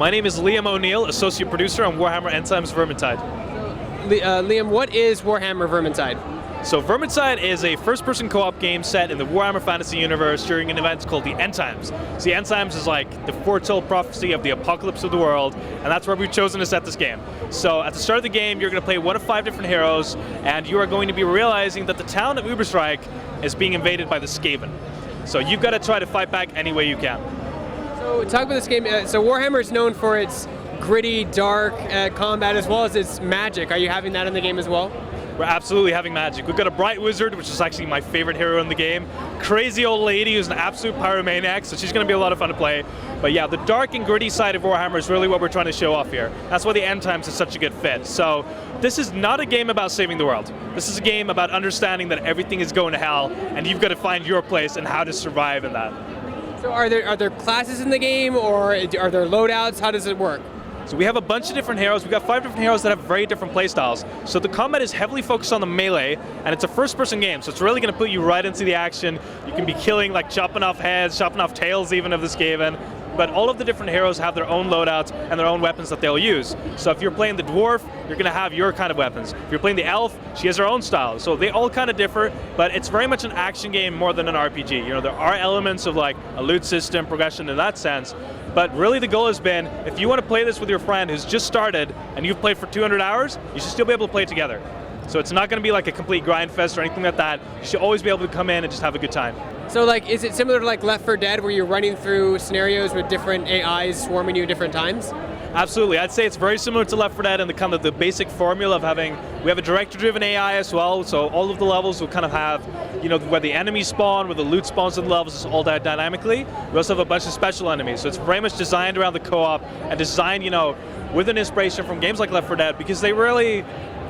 My name is Lial O'Neill, Associate Producer on Warhammer End Times Vermintide. Liam, what is Warhammer Vermintide? So Vermintide is a first-person co-op game set in the Warhammer Fantasy universe during an event called the End Times. So the End Times is like the foretold prophecy of the apocalypse of the world, and that's where we've chosen to set this game. So at the start of the game, you're going to play one of 5 different heroes, and you are going to be realizing that the town of Uberstrike is being invaded by the skaven. So you've got to try to fight back any way you can. So talk about this game. So Warhammer is known for its gritty, dark combat as well as its magic. Are you having that in the game as well? We're absolutely having magic. We've got a bright wizard, which is actually my favorite hero in the game. Crazy old lady who's an absolute pyromaniac, so she's going to be a lot of fun to play. But yeah, the dark and gritty side of Warhammer is really what we're trying to show off here. That's why the End Times is such a good fit. So this is not a game about saving the world. This is a game about understanding that everything is going to hell, and you've got to find your place and how to survive in that. So are there classes in the game, or are there loadouts? How does it work? So we have a bunch of different heroes. We've got 5 different heroes that have very different playstyles. So the combat is heavily focused on the melee, and it's a first-person game, so it's really going to put you right into the action. You can be killing, like chopping off heads, chopping off tails even of the skaven. But all of the different heroes have their own loadouts and their own weapons that they'll use. So if you're playing the dwarf, you're going to have your kind of weapons. If you're playing the elf, she has her own style. So they all kind of differ, but it's very much an action game more than an RPG. You know, there are elements of like a loot system, progression in that sense. But really the goal has been, if you want to play this with your friend who's just started and you've played for 200 hours, you should still be able to play together. So it's not going to be like a complete grind fest or anything like that. You should always be able to come in and just have a good time. So like, is it similar to like Left 4 Dead where you're running through scenarios with different AIs swarming you at different times? Absolutely, I'd say it's very similar to Left 4 Dead and the kind of the basic formula of having, we have a director-driven AI as well, so all of the levels will kind of have, you know, where the enemies spawn, where the loot spawns in the levels, is all that dynamically. We also have a bunch of special enemies, so it's very much designed around the co-op and designed, you know, with an inspiration from games like Left 4 Dead, because they really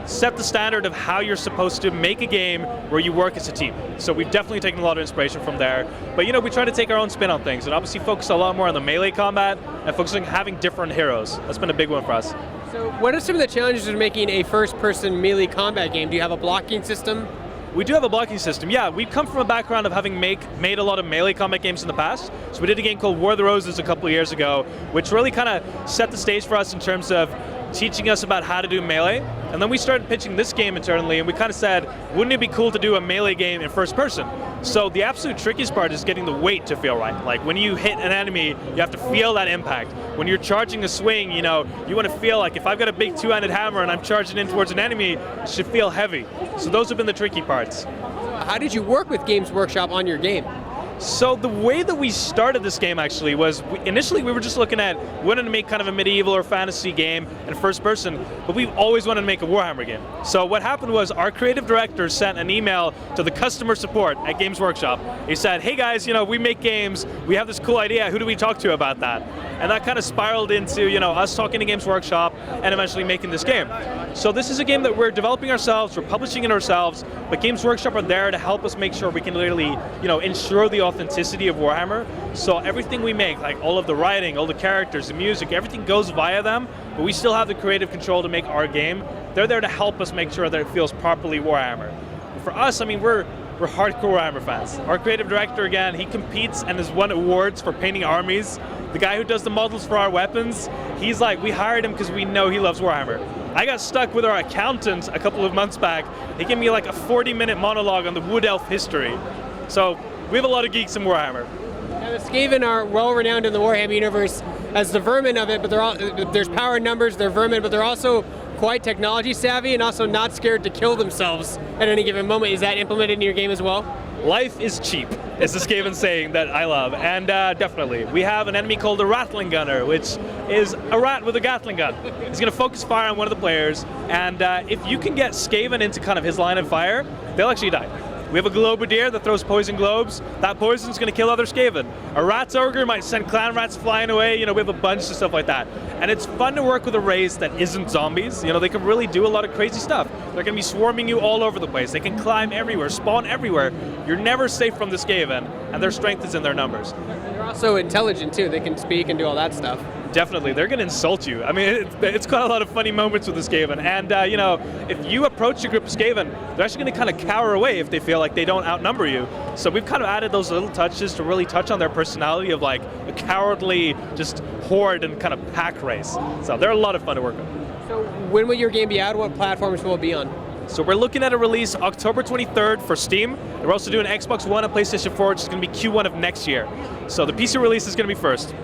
set the standard of how you're supposed to make a game where you work as a team. So we've definitely taken a lot of inspiration from there. But you know, we try to take our own spin on things and obviously focus a lot more on the melee combat and focusing on having different heroes. That's been a big one for us. So what are some of the challenges of making a first-person melee combat game? Do you have a blocking system? We do have a blocking system, yeah. We've come from a background of having made a lot of melee combat games in the past. So we did a game called War of the Roses a couple of years ago, which really kind of set the stage for us in terms of teaching us about how to do melee. And then we started pitching this game internally, and we kind of said, wouldn't it be cool to do a melee game in first person? So the absolute trickiest part is getting the weight to feel right. Like when you hit an enemy, you have to feel that impact. When you're charging a swing, you know, you want to feel like if I've got a big 2-handed hammer and I'm charging in towards an enemy, it should feel heavy. So those have been the tricky parts. How did you work with Games Workshop on your game? So the way that we started this game actually was, initially we were just looking at, we wanted to make kind of a medieval or fantasy game in first person, but we've always wanted to make a Warhammer game. So what happened was our creative director sent an email to the customer support at Games Workshop. He said, hey guys, you know, we make games, we have this cool idea, who do we talk to about that? And that kind of spiraled into, you know, us talking to Games Workshop and eventually making this game. So this is a game that we're developing ourselves, we're publishing it ourselves, but Games Workshop are there to help us make sure we can literally, you know, ensure the authenticity of Warhammer. So everything we make, like all of the writing, all the characters, the music, everything goes via them, but we still have the creative control to make our game. They're there to help us make sure that it feels properly Warhammer. For us, I mean, we're hardcore Warhammer fans. Our creative director, again, he competes and has won awards for painting armies. The guy who does the models for our weapons, he's like, we hired him because we know he loves Warhammer. I got stuck with our accountant a couple of months back. He gave me like a 40-minute monologue on the Wood Elf history. So we have a lot of geeks in Warhammer. Now, the Skaven are well renowned in the Warhammer universe as the vermin of it, but there's power in numbers, they're vermin, but they're also quite technology savvy and also not scared to kill themselves at any given moment. Is that implemented in your game as well? Life is cheap, is the Skaven saying that I love, and definitely. We have an enemy called a Rattling Gunner, which is a rat with a Gatling gun. He's going to focus fire on one of the players, and if you can get Skaven into kind of his line of fire, they'll actually die. We have a Globadier that throws poison globes. That poison's going to kill other Skaven. A Rat's Ogre might send clan rats flying away. You know, we have a bunch of stuff like that. And it's fun to work with a race that isn't zombies. You know, they can really do a lot of crazy stuff. They're going to be swarming you all over the place. They can climb everywhere, spawn everywhere. You're never safe from the Skaven, and their strength is in their numbers. They're Also intelligent too. They can speak and do all that stuff. Definitely, they're going to insult you. I mean, it's got a lot of funny moments with the Skaven, and you know, if you approach a group of Skaven, they're actually going to kind of cower away if they feel like they don't outnumber you. So we've kind of added those little touches to really touch on their personality of like a cowardly, just horde and kind of pack race. So they're a lot of fun to work with. So when will your game be out? What platforms will it be on? So we're looking at a release October 23rd for Steam. We're also doing Xbox One and PlayStation 4, which is going to be Q1 of next year. So the PC release is going to be first.